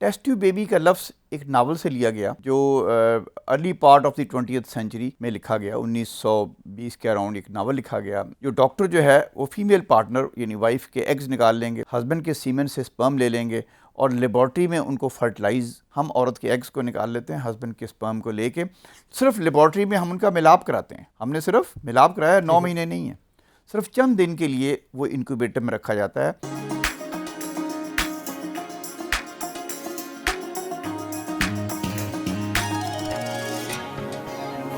Test tube baby کا لفظ ایک ناول سے لیا گیا جو early part of the 20th century میں لکھا گیا. 1920 کے اراؤنڈ ایک ناول لکھا گیا. جو ڈاکٹر جو ہے وہ فیمیل پارٹنر یعنی وائف کے ایگز نکال لیں گے, ہسبینڈ کے سیمن سے سپرم لے لیں گے اور لیبارٹری میں ان کو فرٹیلائز, ہم عورت کے ایگز کو نکال لیتے ہیں ہسبینڈ کے سپرم کو لے کے, صرف لیبارٹری میں ہم ان کا ملاپ کراتے ہیں. ہم نے صرف ملاپ کرایا, 9 مہینے نہیں ہیں, صرف چند دن کے لیے وہ انکیوبیٹر میں رکھا جاتا ہے.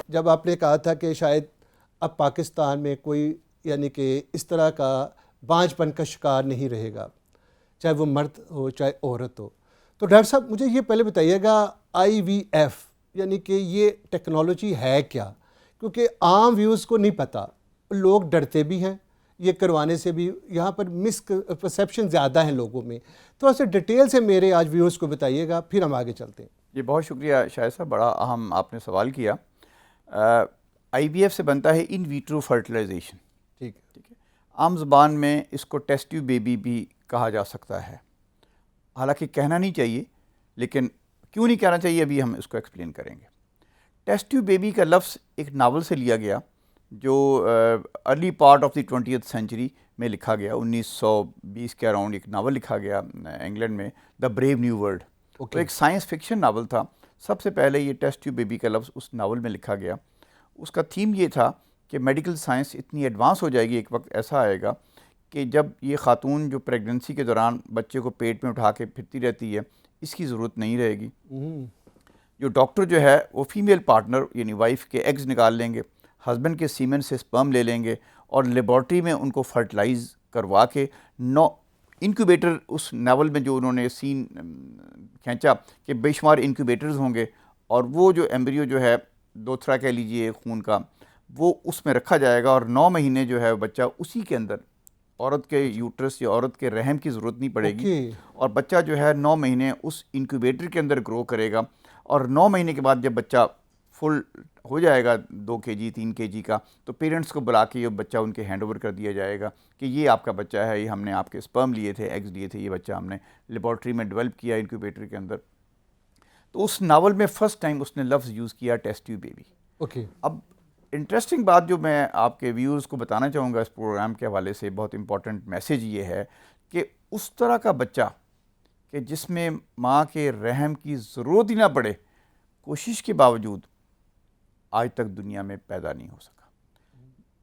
جب آپ نے کہا تھا کہ شاید اب پاکستان میں کوئی یعنی کہ اس طرح کا بانجھ پن کا شکار نہیں رہے گا, چاہے وہ مرد ہو چاہے عورت ہو, تو ڈاکٹر صاحب مجھے یہ پہلے بتائیے گا IVF یعنی کہ یہ ٹیکنالوجی ہے کیا؟ کیونکہ عام ویوز کو نہیں پتہ, لوگ ڈرتے بھی ہیں یہ کروانے سے بھی, یہاں پر مس پرسیپشن زیادہ ہیں لوگوں میں. تو ایسے ڈیٹیل سے میرے آج ویوز کو بتائیے گا, پھر ہم آگے چلتے ہیں. جی بہت شکریہ شاہد صاحب, بڑا اہم آپ نے سوال کیا. IVF سے بنتا ہے ان ویٹرو فرٹیلائزیشن. ٹھیک ہے, عام زبان میں اس کو ٹیسٹ ٹیوب بیبی بھی کہا جا سکتا ہے. حالانکہ کہنا نہیں چاہیے, لیکن کیوں نہیں کہنا چاہیے ابھی ہم اس کو ایکسپلین کریں گے. ٹیسٹ ٹیوب بیبی کا لفظ ایک ناول سے لیا گیا جو early part of the 20th century میں لکھا گیا. 1920 کے اراؤنڈ ایک ناول لکھا گیا انگلینڈ میں, دا بریو نیو ورلڈ. تو ایک سائنس فکشن ناول تھا. سب سے پہلے یہ ٹیسٹ ٹیوب بیبی کا لفظ اس ناول میں لکھا گیا. اس کا تھیم یہ تھا کہ میڈیکل سائنس اتنی ایڈوانس ہو جائے گی, ایک وقت ایسا آئے گا کہ جب یہ خاتون جو پریگننسی کے دوران بچے کو پیٹ میں اٹھا کے پھرتی رہتی ہے, اس کی ضرورت نہیں رہے گی. جو ڈاکٹر جو ہے وہ فیمیل پارٹنر یعنی وائف کے ایگز نکال لیں گے, ہسبینڈ کے سیمن سے سپرم لے لیں گے اور لیبارٹری میں ان کو فرٹیلائز کروا کے انکیوبیٹر, اس ناول میں جو انہوں نے سین کھینچا کہ بے شمار انکیوبیٹرز ہوں گے اور وہ جو ایمبریو جو ہے دوتھرا کہہ لیجئے خون کا, وہ اس میں رکھا جائے گا اور 9 مہینے جو ہے بچہ اسی کے اندر, عورت کے یوٹرس یا عورت کے رحم کی ضرورت نہیں پڑے گی, اور بچہ جو ہے 9 مہینے اس انکیوبیٹر کے اندر گرو کرے گا. اور 9 مہینے کے بعد جب بچہ فل ہو جائے گا 2 kg 3 kg کا, تو پیرنٹس کو بلا کے یہ بچہ ان کے ہینڈ اوور کر دیا جائے گا کہ یہ آپ کا بچہ ہے, یہ ہم نے آپ کے سپرم لیے تھے, ایگز لیے تھے, یہ بچہ ہم نے لیبارٹری میں ڈیولپ کیا انکیوبیٹر کے اندر. تو اس ناول میں فرسٹ ٹائم اس نے لفظ یوز کیا ٹیسٹ ٹیوب بیبی. اب انٹرسٹنگ بات جو میں آپ کے ویورز کو بتانا چاہوں گا اس پروگرام کے حوالے سے, بہت امپورٹنٹ میسیج یہ ہے کہ اس طرح کا بچہ کہ جس میں ماں کے رحم کی ضرورت ہی نہ پڑے, کوشش کے باوجود آج تک دنیا میں پیدا نہیں ہو سکا.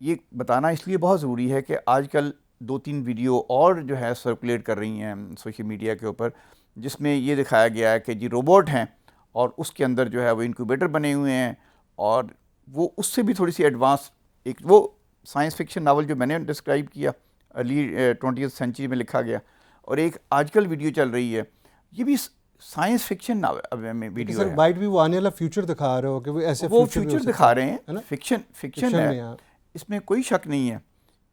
یہ بتانا اس لیے بہت ضروری ہے کہ آج کل 2-3 ویڈیو اور جو ہے سرکولیٹ کر رہی ہیں سوشل میڈیا کے اوپر, جس میں یہ دکھایا گیا ہے کہ جی روبوٹ ہیں اور اس کے اندر جو ہے وہ انکیوبیٹر بنے ہوئے ہیں, اور وہ اس سے بھی تھوڑی سی ایڈوانس ایک وہ سائنس فکشن ناول جو میں نے ڈسکرائب کیا ارلی 20th سینچری میں لکھا گیا, اور ایک آج کل ویڈیو چل رہی ہے یہ بھی سائنس فکشن میں ویڈیو ہے. بائٹ بھی وہ آنے والا فیوچر دکھا رہے ہو کہ وہ ایسے وہ فیوچر دکھا رہے ہیں, فکشن ہے, اس میں کوئی شک نہیں ہے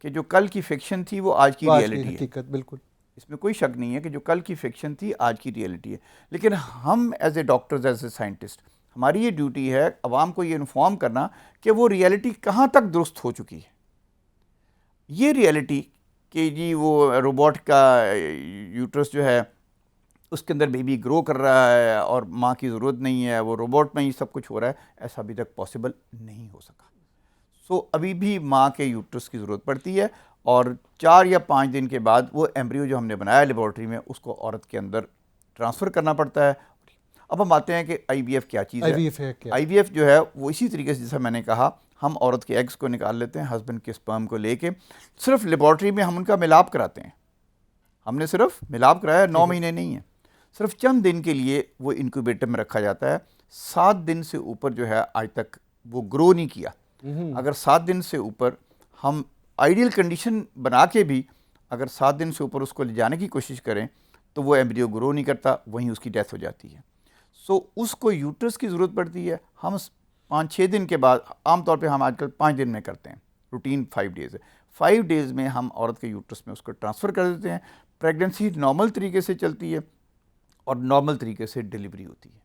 کہ جو کل کی فکشن تھی وہ آج کی ریئلٹی ہے. بالکل, اس میں کوئی شک نہیں ہے کہ جو کل کی فکشن تھی آج کی ریئلٹی ہے. لیکن ہم as a doctors, as a scientist, ہماری یہ ڈیوٹی ہے عوام کو یہ انفارم کرنا کہ وہ ریئلٹی کہاں تک درست ہو چکی ہے. یہ ریئلٹی کہ جی وہ روبوٹ کا یوٹرس جو ہے اس کے اندر بیبی گرو کر رہا ہے اور ماں کی ضرورت نہیں ہے, وہ روبوٹ میں ہی سب کچھ ہو رہا ہے, ایسا ابھی تک پاسبل نہیں ہو سکا. ابھی بھی ماں کے یوٹرس کی ضرورت پڑتی ہے, اور 4 یا 5 دن کے بعد وہ ایمبریو جو ہم نے بنایا لیبارٹری میں اس کو عورت کے اندر ٹرانسفر کرنا پڑتا ہے. اب ہم آتے ہیں کہ IVF کیا چیز ہے. IVF جو ہے وہ اسی طریقے سے جیسا میں نے کہا, ہم عورت کے ایگز کو نکال لیتے ہیں, ہسبینڈ کے سپرم کو لے کے صرف لیبارٹری میں ہم ان کا ملاپ کراتے ہیں. ہم نے صرف ملاپ کرایا, 9 مہینے نہیں ہیں, صرف چند دن کے لیے وہ انکیوبیٹر میں رکھا جاتا ہے. 7 دن سے اوپر جو ہے آج تک وہ گرو نہیں کیا. اگر 7 دن سے اوپر ہم آئیڈیل کنڈیشن بنا کے بھی اگر 7 دن سے اوپر اس کو لے جانے کی کوشش کریں تو وہ ایمبریو گرو نہیں کرتا, وہیں اس کی ڈیتھ ہو جاتی ہے. اس کو یوٹرس کی ضرورت پڑتی ہے. ہم 5-6 دن کے بعد, عام طور پہ ہم آج کل 5 دن میں کرتے ہیں, روٹین 5 ڈیز ہے, 5 ڈیز میں ہم عورت کے یوٹرس میں اس کو ٹرانسفر کر دیتے ہیں. پریگننسی نارمل طریقے سے چلتی ہے اور نارمل طریقے سے ڈیلیوری ہوتی ہے.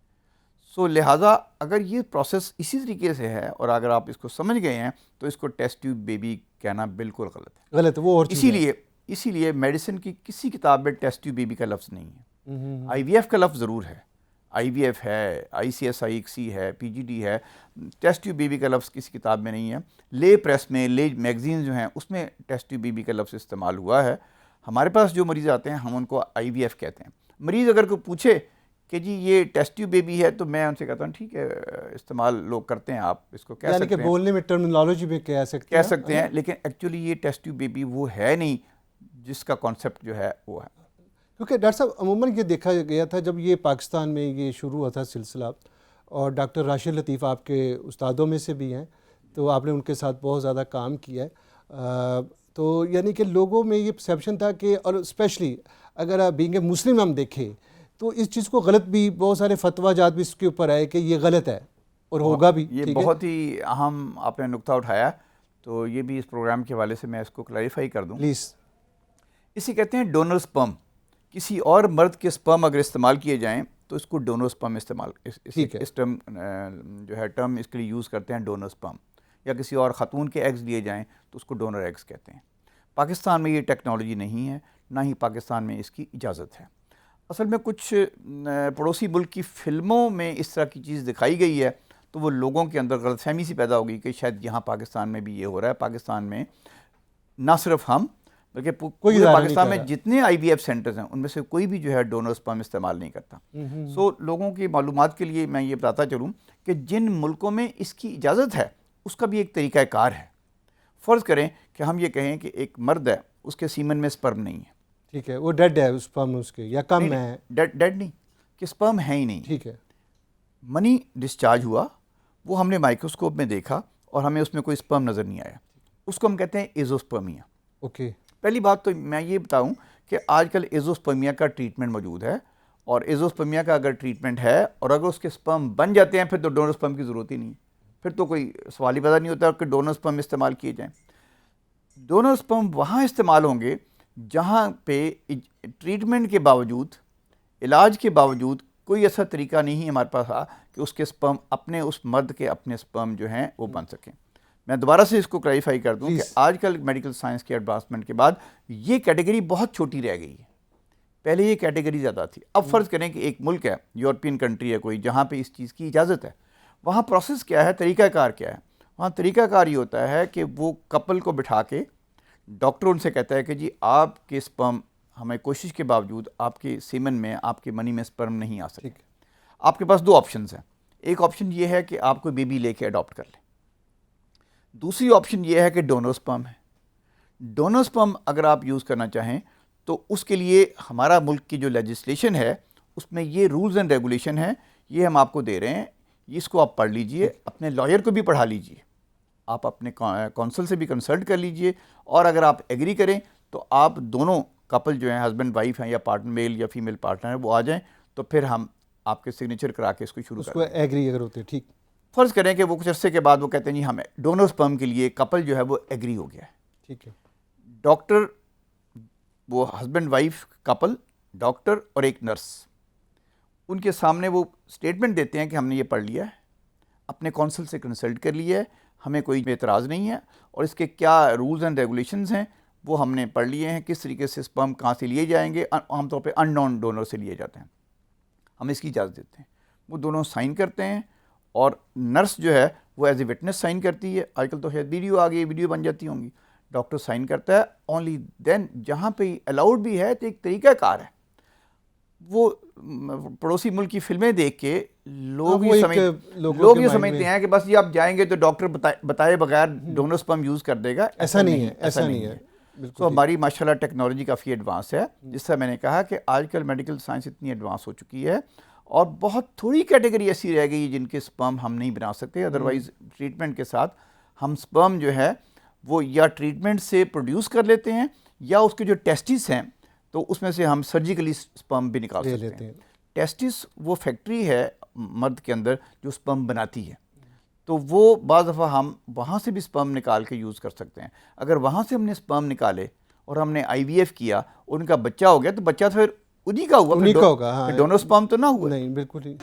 لہٰذا اگر یہ پروسیس اسی طریقے سے ہے اور اگر آپ اس کو سمجھ گئے ہیں تو اس کو ٹیسٹ ٹیوب بیبی کہنا بالکل غلط ہے. وہ اور اسی لیے میڈیسن کی کسی کتاب میں ٹیسٹ ٹیوب بیبی کا لفظ نہیں ہے. IVF کا لفظ ضرور ہے, IVF ہے, ICSI ہے, PGD ہے, ٹیسٹ ٹیوب بیبی کا لفظ کسی کتاب میں نہیں ہے. لے پریس میں, لے میگزین جو ہیں اس میں ٹیسٹ ٹیوب بیبی کا لفظ استعمال ہوا ہے. ہمارے پاس جو مریض آتے ہیں ہم ان کو IVF کہتے ہیں. مریض اگر کوئی پوچھے کہ جی یہ ٹیسٹ ٹیوب بیبی ہے تو میں ان سے کہتا ہوں ٹھیک ہے استعمال لوگ کرتے ہیں, آپ اس کو کہہ سکتے ہیں, یعنی کہ بولنے میں ٹرمینالوجی میں کہہ سکتے ہیں, لیکن ایکچولی یہ ٹیسٹ ٹیوب بیبی وہ ہے نہیں جس کا کانسیپٹ جو ہے وہ ہے. کیونکہ ڈاکٹر صاحب عموماً یہ دیکھا گیا تھا جب یہ پاکستان میں یہ شروع ہوا تھا سلسلہ, اور ڈاکٹر راشد لطیف آپ کے استادوں میں سے بھی ہیں, تو آپ نے ان کے ساتھ بہت زیادہ کام کیا ہے, تو یعنی کہ لوگوں میں یہ پرسیپشن تھا کہ, اور اسپیشلی اگر بینگ اے مسلم ہم دیکھیں تو اس چیز کو غلط بھی, بہت سارے فتویٰ جات بھی اس کے اوپر آئے کہ یہ غلط ہے اور ہوگا بھی. یہ بہت ہی اہم آپ نے نقطہ اٹھایا, تو یہ بھی اس پروگرام کے حوالے سے میں اس کو کلیریفائی کر دوں پلیز. اسی کہتے ہیں ڈونر سپرم. کسی اور مرد کے سپرم اگر استعمال کیے جائیں تو اس کو ڈونر سپرم استعمال, اس ٹرم جو ہے ٹرم اس کے لیے یوز کرتے ہیں ڈونر سپرم. یا کسی اور خاتون کے ایگز لیے جائیں تو اس کو ڈونر ایگز کہتے ہیں. پاکستان میں یہ ٹیکنالوجی نہیں ہے, نہ ہی پاکستان میں اس کی اجازت ہے. اصل میں کچھ پڑوسی ملک کی فلموں میں اس طرح کی چیز دکھائی گئی ہے تو وہ لوگوں کے اندر غلط فہمی سی پیدا ہوگی کہ شاید یہاں پاکستان میں بھی یہ ہو رہا ہے. پاکستان میں نہ صرف ہم بلکہ پورے پاکستان میں جتنے IVF سینٹرز ہیں ان میں سے کوئی بھی جو ہے ڈونر سپرم استعمال نہیں کرتا. سو لوگوں کی معلومات کے لیے میں یہ بتاتا چلوں کہ جن ملکوں میں اس کی اجازت ہے اس کا بھی ایک طریقہ کار ہے. فرض کریں کہ ہم یہ کہیں کہ ایک مرد ہے, اس کے سیمن میں سپرم نہیں ہے, ٹھیک ہے, وہ ڈیڈ ہے سپرم اس کے, یا کم ہے, ڈیڈ نہیں کہ سپرم ہے ہی نہیں, ٹھیک ہے, منی ڈسچارج ہوا, وہ ہم نے مائکروسکوپ میں دیکھا اور ہمیں اس میں کوئی سپرم نظر نہیں آیا, اس کو ہم کہتے ہیں ایزوسپرمیا. اوکے. پہلی بات تو میں یہ بتاؤں کہ آج کل ایزوسپرمیا کا ٹریٹمنٹ موجود ہے, اور ایزوسپرمیا کا اگر ٹریٹمنٹ ہے اور اگر اس کے سپرم بن جاتے ہیں پھر تو ڈونر سپرم کی ضرورت ہی نہیں ہے, پھر تو کوئی سوال ہی پیدا نہیں ہوتا کہ ڈونر سپرم استعمال کیے جائیں. ڈونر سپرم وہاں استعمال ہوں گے جہاں پہ ٹریٹمنٹ کے باوجود, علاج کے باوجود کوئی ایسا طریقہ نہیں ہمارے پاس کہ اس کے سپرم اپنے اس مرد کے اپنے سپرم جو ہیں وہ بن سکیں. میں دوبارہ سے اس کو کلیریفائی کر دوں کہ آج کل میڈیکل سائنس کے ایڈوانسمنٹ کے بعد یہ کیٹیگری بہت چھوٹی رہ گئی ہے. پہلے یہ کیٹیگری زیادہ تھی. اب فرض کریں کہ ایک ملک ہے, یورپین کنٹری ہے کوئی, جہاں پہ اس چیز کی اجازت ہے, وہاں پروسیس کیا ہے, طریقہ کار کیا ہے. وہاں طریقہ کار یہ ہوتا ہے کہ وہ کپل کو بٹھا کے ڈاکٹر ان سے کہتا ہے کہ جی آپ کے سپرم ہمیں کوشش کے باوجود آپ کے سیمن میں, آپ کے منی میں سپرم نہیں آ سکے. آپ کے پاس دو آپشنز ہیں. ایک آپشن یہ ہے کہ آپ کو بیبی لے کے اڈاپٹ کر لیں, دوسری آپشن یہ ہے کہ ڈونر سپرم ہے. ڈونر سپرم اگر آپ یوز کرنا چاہیں تو اس کے لیے ہمارا ملک کی جو لیجسلیشن ہے اس میں یہ رولز اینڈ ریگولیشن ہے, یہ ہم آپ کو دے رہے ہیں, اس کو آپ پڑھ لیجئے, اپنے لائر کو بھی پڑھا لیجئے, آپ اپنے کونسل سے بھی کنسلٹ کر لیجئے, اور اگر آپ ایگری کریں تو آپ دونوں کپل جو ہیں, ہسبینڈ وائف ہیں یا پارٹنر میل یا فیمیل پارٹنر ہے, وہ آ جائیں تو پھر ہم آپ کے سگنیچر کرا کے اس کو شروع کریں. ایگری اگر ہوتے, ٹھیک. فرض کریں کہ وہ کچھ عرصے کے بعد وہ کہتے ہیں جی ہمیں ڈونر سپرم کے لیے کپل جو ہے وہ ایگری ہو گیا ہے, ٹھیک ہے. ڈاکٹر, وہ ہسبینڈ وائف کپل, ڈاکٹر اور ایک نرس, ان کے سامنے وہ اسٹیٹمنٹ دیتے ہیں کہ ہم نے یہ پڑھ لیا ہے, اپنے کونسل سے کنسلٹ کر لیا ہے, ہمیں کوئی اعتراض نہیں ہے, اور اس کے کیا رولز اینڈ ریگولیشنز ہیں وہ ہم نے پڑھ لیے ہیں, کس طریقے سے سپرم کہاں سے لیے جائیں گے, عام طور پہ ان نون ڈونر سے لیے جاتے ہیں, ہم اس کی اجازت دیتے ہیں. وہ دونوں سائن کرتے ہیں, اور نرس جو ہے وہ ایز اے وٹنس سائن کرتی ہے. آج کل تو شاید ویڈیو آ گئی, ویڈیو بن جاتی ہوں گی. ڈاکٹر سائن کرتا ہے. اونلی دین جہاں پہ الاؤڈ بھی ہے تو ایک طریقہ کار ہے. وہ پڑوسی ملک کی فلمیں دیکھ کے لوگ یہ سمجھتے ہیں کہ بس یہ آپ جائیں گے تو ڈاکٹر بتائے بغیر ڈونر سپرم یوز کر دے گا. ایسا نہیں ہے, ایسا نہیں ہے. تو ہماری ماشاءاللہ ٹیکنالوجی کافی ایڈوانس ہے, جس سے میں نے کہا کہ آج کل میڈیکل سائنس اتنی ایڈوانس ہو چکی ہے, اور بہت تھوڑی کیٹیگری ایسی رہ گئی جن کے سپرم ہم نہیں بنا سکتے. ادروائز ٹریٹمنٹ کے ساتھ ہم سپرم جو ہے وہ یا ٹریٹمنٹ سے پروڈیوس کر لیتے ہیں, یا اس کے جو ٹیسٹس ہیں تو اس میں سے ہم سرجیکلی سپرم بھی نکال سکتے ہیں. ٹیسٹس وہ فیکٹری ہے مرد کے اندر جو سپرم بناتی ہے, تو وہ بعض دفعہ ہم وہاں سے بھی سپرم نکال کے یوز کر سکتے ہیں. اگر وہاں سے ہم نے سپرم نکالے اور ہم نے IVF کیا, ان کا بچہ ہو گیا, تو بچہ تو پھر انہی کا ہوا, ڈونر سپرم تو نہ ہوا. نہیں, بالکل ہی.